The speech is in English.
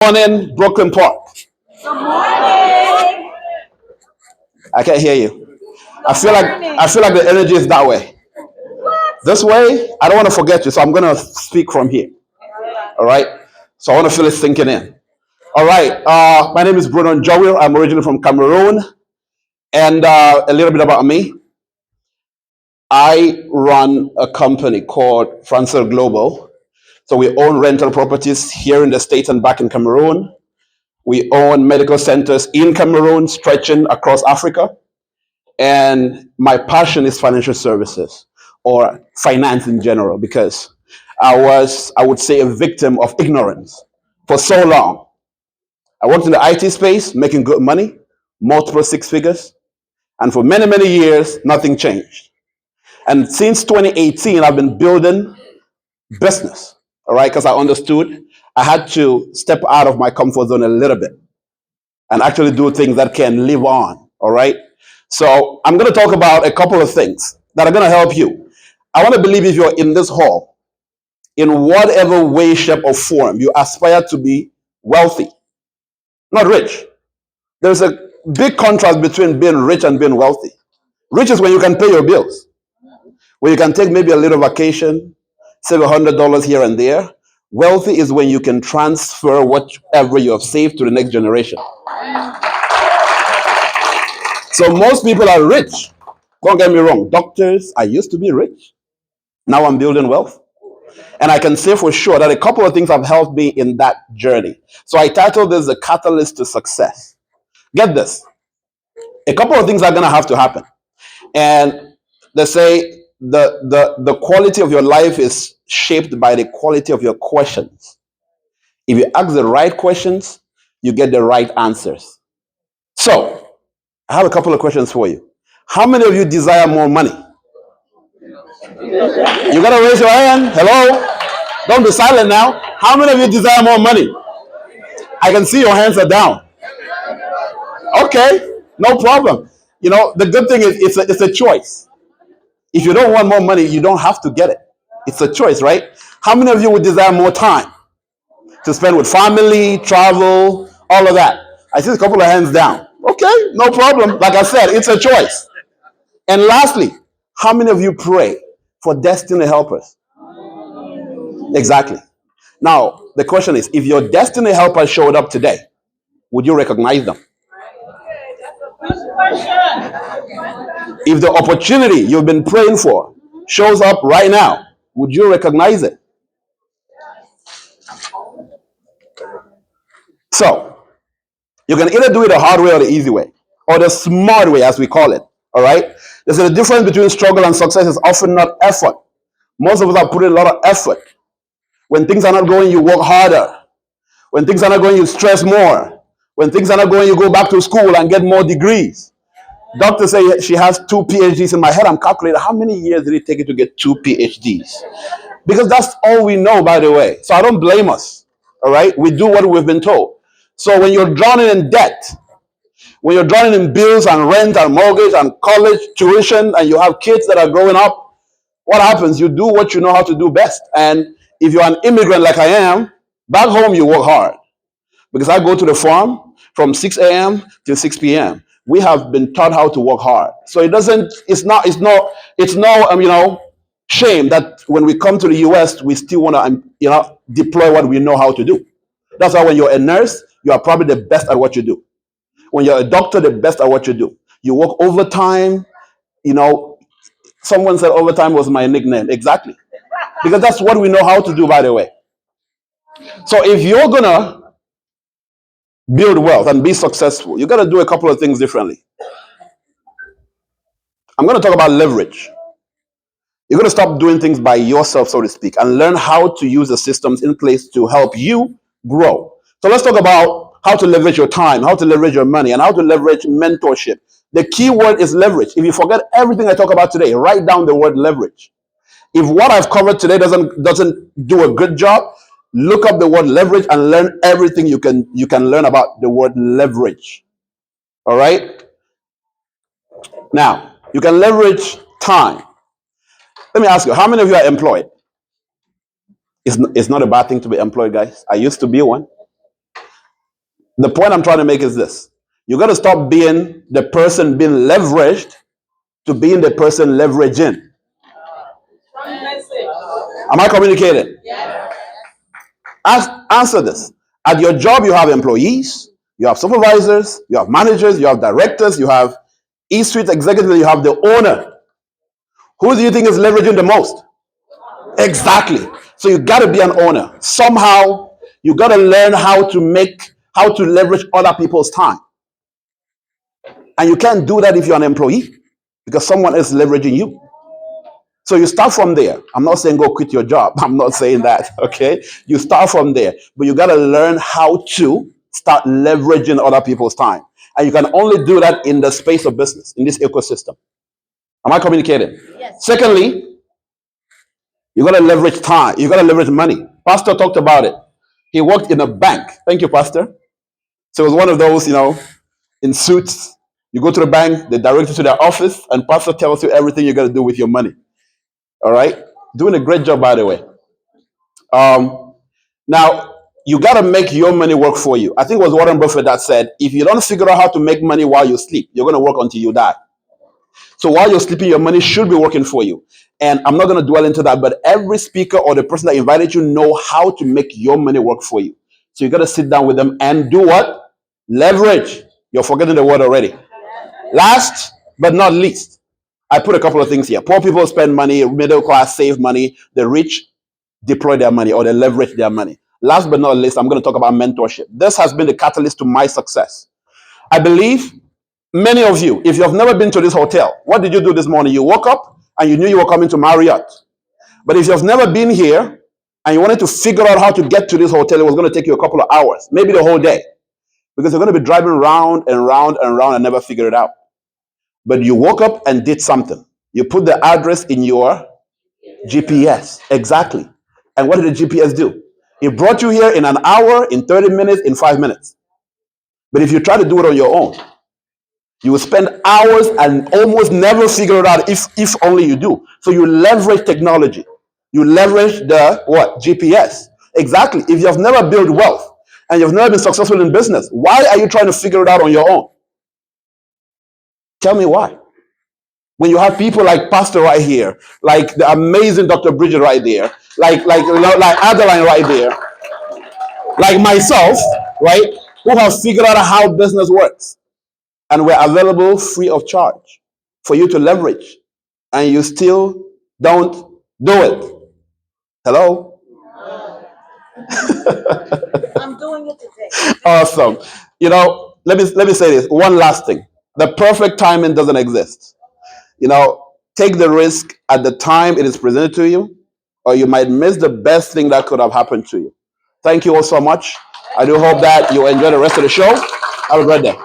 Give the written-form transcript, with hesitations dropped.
Morning, Brooklyn Park. I can't hear you. I feel like the energy is that way. This way, I don't want to forget you, so I'm gonna speak from here. All right. So I want to feel it sinking in. All right. My name is Bruno Njowir. I'm originally from Cameroon, and a little bit about me. I run a company called Francel Global. So we own rental properties here in the States and back in Cameroon. We own medical centers in Cameroon, stretching across Africa. And my passion is financial services or finance in general because I would say, a victim of ignorance for so long. I worked in the IT space, making good money, multiple six figures. And for many, many years, nothing changed. And since 2018, I've been building business, all right, because I understood I had to step out of my comfort zone a little bit and actually do things that can live on, all right? So I'm going to talk about a couple of things that are going to help you. I want to believe if you're in this hall, in whatever way, shape, or form, you aspire to be wealthy, not rich. There's a big contrast between being rich and being wealthy. Rich is when you can pay your bills, when you can take maybe a little vacation, save $100 here and there. Wealthy is when you can transfer whatever you have saved to the next generation. So most people are rich. Don't get me wrong. Doctors, I used to be rich. Now I'm building wealth. And I can say for sure that a couple of things have helped me in that journey. So I titled this The Catalyst to Success. Get this. A couple of things are going to have to happen. And they say the quality of your life is shaped by the quality of your questions. If you ask the right questions, you get the right answers. So I have a couple of questions for you. How many of you desire more money? You gotta raise your hand. Hello? Don't be silent now. How many of you desire more money? I can see your hands are down. Okay, no problem. You know, the good thing is it's a choice. If you don't want more money, you don't have to get it. It's a choice, right? How many of you would desire more time to spend with family, travel, all of that? I see a couple of hands down. Okay, no problem. Like I said, it's a choice. And lastly, how many of you pray for destiny helpers? Exactly. Now, the question is, if your destiny helper showed up today, would you recognize them? If the opportunity you've been praying for shows up right now, would you recognize it? So, you can either do it the hard way or the easy way, or the smart way, as we call it. All right? There's a difference between struggle and success is often not effort. Most of us are putting a lot of effort. When things are not going, you work harder. When things are not going, you stress more. When things are not going, you go back to school and get more degrees. Doctor say she has 2 PhDs. In my head, I'm calculating how many years did it take you to get 2 PhDs? Because that's all we know, by the way. So I don't blame us. All right? We do what we've been told. So when you're drowning in debt, when you're drowning in bills and rent and mortgage and college tuition, and you have kids that are growing up, what happens? You do what you know how to do best. And if you're an immigrant like I am, back home you work hard. Because I go to the farm from 6 a.m. till 6 p.m. We have been taught how to work hard. So it's no shame that when we come to the US, we still want to deploy what we know how to do. That's why when you're a nurse, you are probably the best at what you do. When you're a doctor, the best at what you do. You work overtime. You know, someone said overtime was my nickname. Exactly. Because that's what we know how to do, by the way. So if you're gonna build wealth and be successful, you got to do a couple of things differently. I'm going to talk about leverage. You're going to stop doing things by yourself, so to speak, and learn how to use the systems in place to help you grow. So let's talk about how to leverage your time, how to leverage your money, and how to leverage mentorship. The key word is leverage. If you forget everything I talk about today, write down the word leverage. If what I've covered today doesn't do a good job, look up the word leverage and learn everything you can learn about the word leverage. All right? Now, you can leverage time. Let me ask you, how many of you are employed? It's not a bad thing to be employed, guys. I used to be one. The point I'm trying to make is this. You got to stop being the person being leveraged to being the person leveraging. Am I communicating? Answer this. At your job, you have employees, you have supervisors, you have managers, you have directors, you have E-suite executives, you have the owner. Who do you think is leveraging the most? Exactly. So you got to be an owner. Somehow, you got to learn how to leverage other people's time. And you can't do that if you're an employee because someone is leveraging you. So you start from there. I'm not saying go quit your job. I'm not saying that, okay? You start from there. But you got to learn how to start leveraging other people's time. And you can only do that in the space of business, in this ecosystem. Am I communicating? Yes. Secondly, you got to leverage time. You got to leverage money. Pastor talked about it. He worked in a bank. Thank you, Pastor. So it was one of those, in suits. You go to the bank, they direct you to their office, and Pastor tells you everything you got to do with your money. All right? Doing a great job, by the way. Now, you got to make your money work for you. I think it was Warren Buffett that said, if you don't figure out how to make money while you sleep, you're going to work until you die. So while you're sleeping, your money should be working for you. And I'm not going to dwell into that, but every speaker or the person that invited you know how to make your money work for you. So you got to sit down with them and do what? Leverage. You're forgetting the word already. Last but not least, I put a couple of things here. Poor people spend money, middle class save money, the rich deploy their money or they leverage their money. Last but not least, I'm going to talk about mentorship. This has been the catalyst to my success. I believe many of you, if you have never been to this hotel, what did you do this morning? You woke up and you knew you were coming to Marriott. But if you have never been here and you wanted to figure out how to get to this hotel, it was going to take you a couple of hours, maybe the whole day, because you're going to be driving round and round and round and never figure it out. But you woke up and did something. You put the address in your GPS. Exactly. And what did the GPS do? It brought you here in an hour, in 30 minutes, in 5 minutes. But if you try to do it on your own, you will spend hours and almost never figure it out if only you do. So you leverage technology. You leverage the what? GPS. Exactly. If you have never built wealth and you've never been successful in business, why are you trying to figure it out on your own? Tell me why. When you have people like Pastor right here, like the amazing Dr. Bridget right there, like Adeline right there, like myself, right, who have figured out how business works. And we're available free of charge for you to leverage. And you still don't do it. Hello? I'm doing it today. Awesome. Let me say this. One last thing. The perfect timing doesn't exist. Take the risk at the time it is presented to you, or you might miss the best thing that could have happened to you. Thank you all so much. I do hope that you enjoy the rest of the show. Have a great day.